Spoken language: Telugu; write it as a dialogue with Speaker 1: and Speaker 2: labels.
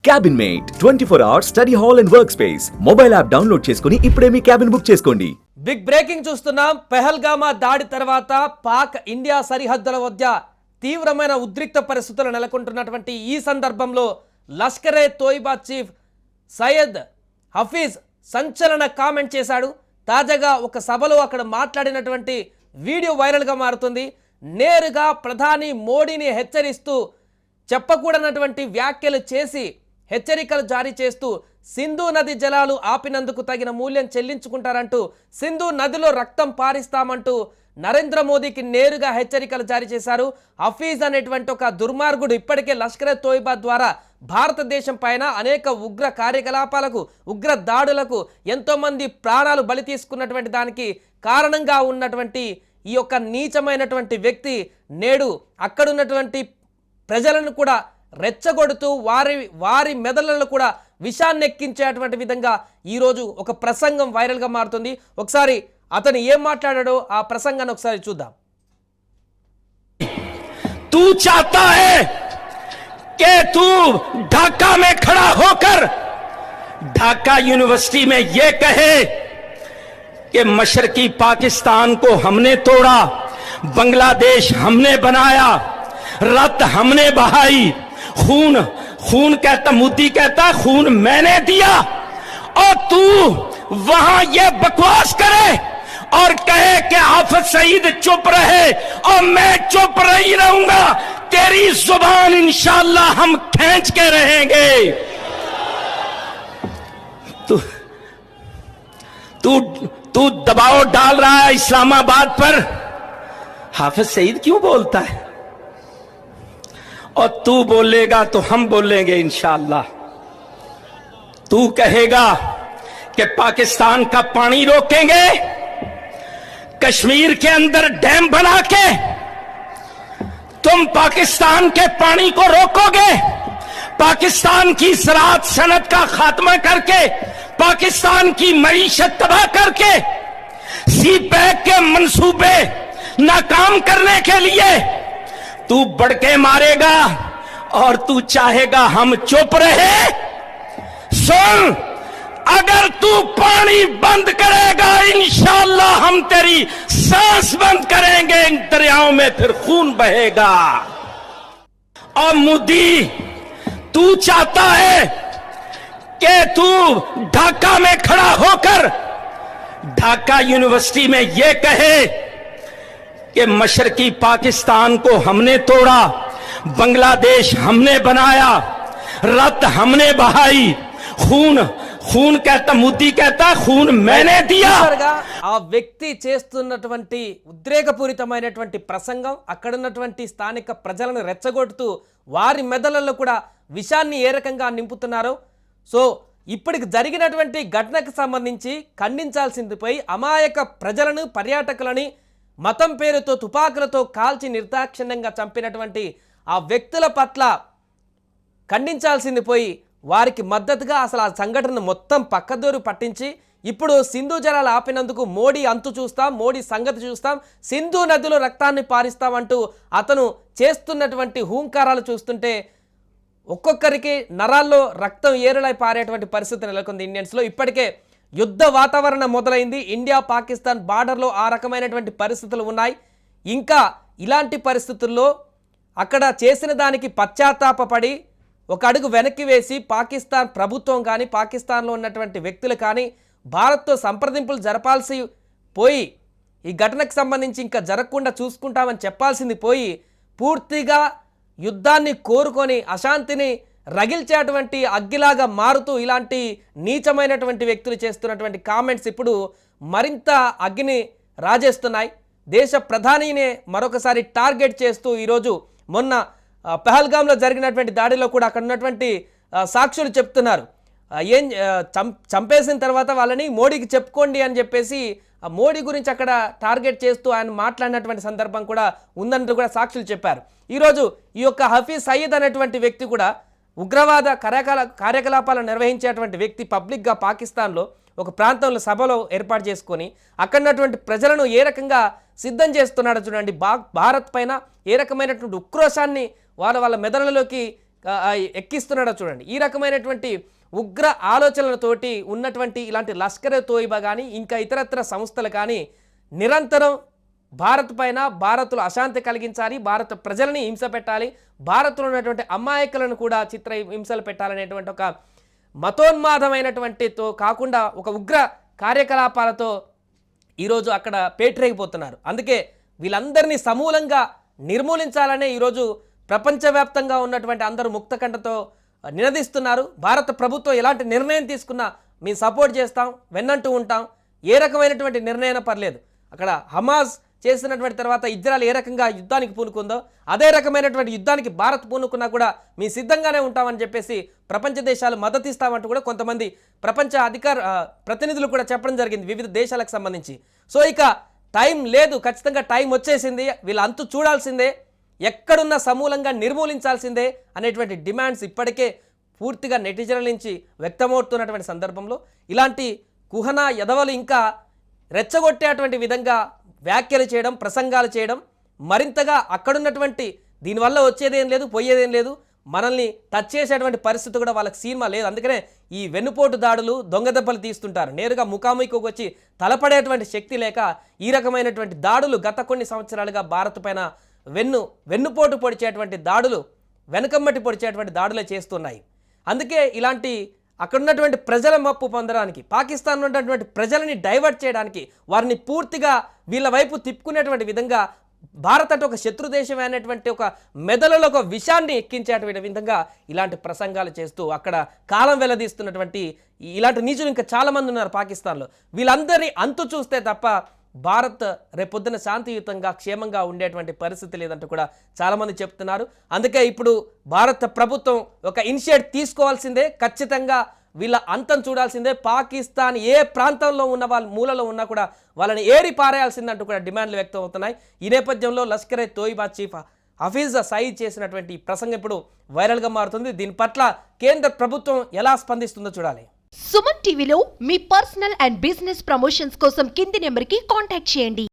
Speaker 1: Cabin mate 24 hours study hall and work space mobile app download చేసుకుని ఇప్పుడే మీ క్యాబిన్ బుక్ చేసుకోండి.
Speaker 2: బిగ్ బ్రేకింగ్ చూస్తున్నాం. పెహల్గామా దాడి తర్వాత పాక్ ఇండియా సరిహద్దుల వద్ద తీవ్రమైన ఉద్రిక్త పరిస్థితులు నెలకొంటున్నటువంటి ఈ సందర్భంలో లష్కరే తోయిబా చీఫ్ సయ్యద్ హఫీజ్ సంచలన కామెంట్ చేశాడు. తాజాగా ఒక సభలో అక్కడ మాట్లాడినటువంటి వీడియో వైరల్గా మారుతుంది. నేరుగా ప్రధాని మోడీని హెచ్చరిస్తూ చెప్పకూడనటువంటి వ్యాఖ్యలు చేసి హెచ్చరికలు జారీ చేస్తూ సింధు నది జలాలు ఆపినందుకు తగిన మూల్యం చెల్లించుకుంటారంటూ సింధు నదిలో రక్తం పారిస్తామంటూ నరేంద్ర మోదీకి నేరుగా హెచ్చరికలు జారీ చేశారు. హఫీజ్ అనేటువంటి ఒక దుర్మార్గుడు ఇప్పటికే లష్కరే తోయిబా ద్వారా భారతదేశం పైన అనేక ఉగ్ర కార్యకలాపాలకు ఉగ్ర దాడులకు ఎంతోమంది ప్రాణాలు బలి తీసుకున్నటువంటి దానికి కారణంగా ఉన్నటువంటి ఈ యొక్క నీచమైనటువంటి వ్యక్తి నేడు అక్కడున్నటువంటి ప్రజలను కూడా రెచ్చగొడుతూ వారి మెదళ్లను కూడా విషాన్ని ఎక్కించేటువంటి విధంగా ఈరోజు ఒక ప్రసంగం వైరల్గా మారుతుంది. ఒకసారి అతను ఏం మాట్లాడాడో ఆ ప్రసంగాన్ని ఒకసారి చూద్దాం.
Speaker 3: तू चाहता है कि तू ढाका में खड़ा होकर ढाका यूनिवर्सिटी में यह कहे कि मशरकी पाकिस्तान को हमने तोड़ा, बांग्लादेश हमने बनाया, रत हमने बहाई, खून कहता मोदी कहता खून मैंने दिया, और तू वहां ये बकवास करे और कहे कि हाफिज सईद चुप रहे और मैं चुप नहीं रहूंगा. तेरी जुबान इंशाअल्लाह हम खींच के रहेंगे. तू दबाव डाल रहा है इस्लामाबाद पर. हाफिज सईद क्यों बोलता है? और तू बोलेगा तो हम बोलेंगे इंशाअल्लाह. तू कहेगा कि पाकिस्तान का पानी रोकेंगे, कश्मीर के अंदर डैम बना के तुम पाकिस्तान के पानी को रोकोगे, पाकिस्तान की ज़राअत सनत का खात्मा करके पाकिस्तान की मईशत तबाह करके सी पैक के मंसूबे नाकाम करने के लिए तू बढ़ के मारेगा और तू चाहेगा हम चुप रहे. सुन, अगर तू पानी बंद करेगा इंशाअल्लाह हम तेरी सांस बंद करेंगे. इन दरियाओं में फिर खून बहेगा. और मोदी तू चाहता है कि तू ढाका में खड़ा होकर ढाका यूनिवर्सिटी में यह कहे कि मशरकी पाकिस्तान को हमने तोड़ा, बांग्लादेश हमने बनाया, रत हमने बहाई, खून कहता मोदी कहता खून मैंने दिया.
Speaker 2: ఆ వ్యక్తి చేస్తున్నటువంటి ఉద్రేకపూరితమైనటువంటి ప్రసంగం అక్కడున్నటువంటి స్థానిక ప్రజలను రెచ్చగొడుతూ వారి మెదళ్లలో కూడా విషాన్ని ఏ రకంగా నింపుతున్నారో. సో ఇప్పటికి జరిగినటువంటి ఘటనకు సంబంధించి ఖండించాల్సిందిపై అమాయక ప్రజలను పర్యాటకులని మతం పేరుతో తుపాకులతో కాల్చి నిర్దాక్షిణ్యంగా చంపినటువంటి ఆ వ్యక్తుల పట్ల ఖండించాల్సింది పోయి వారికి మద్దతుగా అసలు ఆ సంఘటన మొత్తం పక్కదోరు పట్టించి ఇప్పుడు సింధు జలాలు ఆపినందుకు మోడీ అంతు చూస్తాం, మోడీ సంగతి చూస్తాం, సింధు నదిలో రక్తాన్ని పారిస్తామంటూ అతను చేస్తున్నటువంటి హూంకారాలు చూస్తుంటే ఒక్కొక్కరికి నరాల్లో రక్తం ఏరులై పారేటువంటి పరిస్థితి నెలకొంది ఇండియన్స్లో. ఇప్పటికే యుద్ధ వాతావరణం మొదలైంది. ఇండియా పాకిస్తాన్ బార్డర్లో ఆ రకమైనటువంటి పరిస్థితులు ఉన్నాయి. ఇంకా ఇలాంటి పరిస్థితుల్లో అక్కడ చేసిన దానికి పశ్చాత్తాపపడి ఒక అడుగు వెనక్కి వేసి పాకిస్తాన్ ప్రభుత్వం కానీ పాకిస్తాన్లో ఉన్నటువంటి వ్యక్తులు కానీ భారత్తో సంప్రదింపులు జరపాల్సి పోయి ఈ ఘటనకు సంబంధించి ఇంకా జరగకుండా చూసుకుంటామని చెప్పాల్సింది పోయి పూర్తిగా యుద్ధాన్ని కోరుకొని అశాంతిని రగిల్చేటువంటి అగ్గిలాగా మారుతూ ఇలాంటి నీచమైనటువంటి వ్యక్తులు చేస్తున్నటువంటి కామెంట్స్ ఇప్పుడు మరింత అగ్గిని రాజేస్తున్నాయి. దేశ ప్రధానినే మరొకసారి టార్గెట్ చేస్తూ ఈరోజు మొన్న పెహల్గాంలో జరిగినటువంటి దాడిలో కూడా అక్కడ ఉన్నటువంటి సాక్షులు చెప్తున్నారు, ఏం చంపేసిన తర్వాత వాళ్ళని మోడీకి చెప్పుకోండి అని చెప్పేసి మోడీ గురించి అక్కడ టార్గెట్ చేస్తూ ఆయన మాట్లాడినటువంటి సందర్భం కూడా ఉందంటూ కూడా సాక్షులు చెప్పారు. ఈరోజు ఈ యొక్క హఫీజ్ సయీద్ అనేటువంటి వ్యక్తి కూడా ఉగ్రవాద కార్యకలాపాలు నిర్వహించేటువంటి వ్యక్తి పబ్లిక్గా పాకిస్తాన్లో ఒక ప్రాంతంలో సభలో ఏర్పాటు చేసుకొని అక్కడున్నటువంటి ప్రజలను ఏ రకంగా సిద్ధం చేస్తున్నాడో చూడండి. భారత్ పైన ఏ రకమైనటువంటి ఉక్రోషాన్ని వాళ్ళ మెదడులోకి ఎక్కిస్తున్నాడో చూడండి. ఈ రకమైనటువంటి ఉగ్ర ఆలోచనలతోటి ఉన్నటువంటి ఇలాంటి లష్కర్ తోయిబా కానీ ఇంకా ఇతరత్ర సంస్థలు కానీ నిరంతరం భారత్ పైన, భారత్లో అశాంతి కలిగించాలి, భారత ప్రజలని హింస పెట్టాలి, భారత్లో ఉన్నటువంటి అమాయకులను కూడా చిత్ర హింసలు పెట్టాలనేటువంటి ఒక మతోన్మాదమైనటువంటితో కాకుండా ఒక ఉగ్ర కార్యకలాపాలతో ఈరోజు అక్కడ పేటరేగిపోతున్నారు. అందుకే వీళ్ళందరినీ సమూలంగా నిర్మూలించాలనే ఈరోజు ప్రపంచవ్యాప్తంగా ఉన్నటువంటి అందరూ ముక్తకంఠతో నినదిస్తున్నారు. భారత ప్రభుత్వం ఎలాంటి నిర్ణయం తీసుకున్నా మేము సపోర్ట్ చేస్తాం, వెన్నంటూ ఉంటాం. ఏ రకమైనటువంటి నిర్ణయం పర్లేదు. అక్కడ హమాస్ చేసినటువంటి తర్వాత ఇజ్రాయెల్ ఏ రకంగా యుద్ధానికి పూనుకుందో అదే రకమైనటువంటి యుద్ధానికి భారత్ పూనుకున్నా కూడా మేము సిద్ధంగానే ఉంటామని చెప్పేసి ప్రపంచ దేశాలు మద్దతు ఇస్తామంటూ కూడా కొంతమంది ప్రపంచ ప్రతినిధులు కూడా చెప్పడం జరిగింది వివిధ దేశాలకు సంబంధించి. సో ఇక టైం లేదు, ఖచ్చితంగా టైం వచ్చేసింది, వీళ్ళ అంతు చూడాల్సిందే, ఎక్కడున్న సమూలంగా నిర్మూలించాల్సిందే అనేటువంటి డిమాండ్స్ ఇప్పటికే పూర్తిగా నెటిజన్ల నుంచి వ్యక్తమవుతున్నటువంటి సందర్భంలో ఇలాంటి కుహనా యదవలు ఇంకా రెచ్చగొట్టేటువంటి విధంగా వ్యాఖ్యలు చేయడం, ప్రసంగాలు చేయడం మరింతగా అక్కడున్నటువంటి దీనివల్ల వచ్చేదేం లేదు, పోయేదేం లేదు, మనల్ని టచ్ చేసేటువంటి పరిస్థితి కూడా వాళ్ళకి సినిమా లేదు. అందుకనే ఈ వెన్నుపోటు దాడులు, దొంగ దెబ్బలు తీస్తుంటారు. నేరుగా ముఖాముఖికి వచ్చి తలపడేటువంటి శక్తి లేక ఈ రకమైనటువంటి దాడులు గత కొన్ని సంవత్సరాలుగా భారత్ పైన వెన్నుపోటు పొడిచేటువంటి దాడులు, వెనకమ్మటి పొడిచేటువంటి దాడులే చేస్తున్నాయి. అందుకే ఇలాంటి అక్కడున్నటువంటి ప్రజల మప్పు పొందడానికి, పాకిస్తాన్ ఉన్నటువంటి ప్రజలని డైవర్ట్ చేయడానికి, వారిని పూర్తిగా వీళ్ళ వైపు తిప్పుకునేటువంటి విధంగా భారత్ అంటే ఒక శత్రు దేశం అనేటువంటి ఒక మెదడులో ఒక విషాన్ని ఎక్కించేటువంటి విధంగా ఇలాంటి ప్రసంగాలు చేస్తూ అక్కడ కాలం వెల్లదీస్తున్నటువంటి ఇలాంటి నీచులు ఇంకా చాలామంది ఉన్నారు పాకిస్తాన్లో. వీళ్ళందరినీ అంతు చూస్తే తప్ప భారత్ రేపొద్దున శాంతియుతంగా క్షేమంగా ఉండేటువంటి పరిస్థితి లేదంటూ కూడా చాలామంది చెప్తున్నారు. అందుకే ఇప్పుడు భారత ప్రభుత్వం ఒక ఇనిషియేట్ తీసుకోవాల్సిందే, ఖచ్చితంగా వీళ్ళ అంతం చూడాల్సిందే. పాకిస్తాన్ ఏ ప్రాంతంలో ఉన్న వాళ్ళ మూలలో ఉన్నా కూడా వాళ్ళని ఏరి పారేయాల్సిందంటూ కూడా డిమాండ్లు వ్యక్తం అవుతున్నాయి. ఈ నేపథ్యంలో లష్కర్ తోయిబా చీఫ్ హఫీజ్ సయీద్ చేసినటువంటి ఈ ప్రసంగం ఇప్పుడు వైరల్గా మారుతుంది. దీని పట్ల కేంద్ర ప్రభుత్వం ఎలా స్పందిస్తుందో చూడాలి.
Speaker 4: సుమన్ టీవీలో మీ పర్సనల్ అండ్ బిజినెస్ ప్రమోషన్స్ కోసం కింది నెంబర్కి కాంటాక్ట్ చేయండి.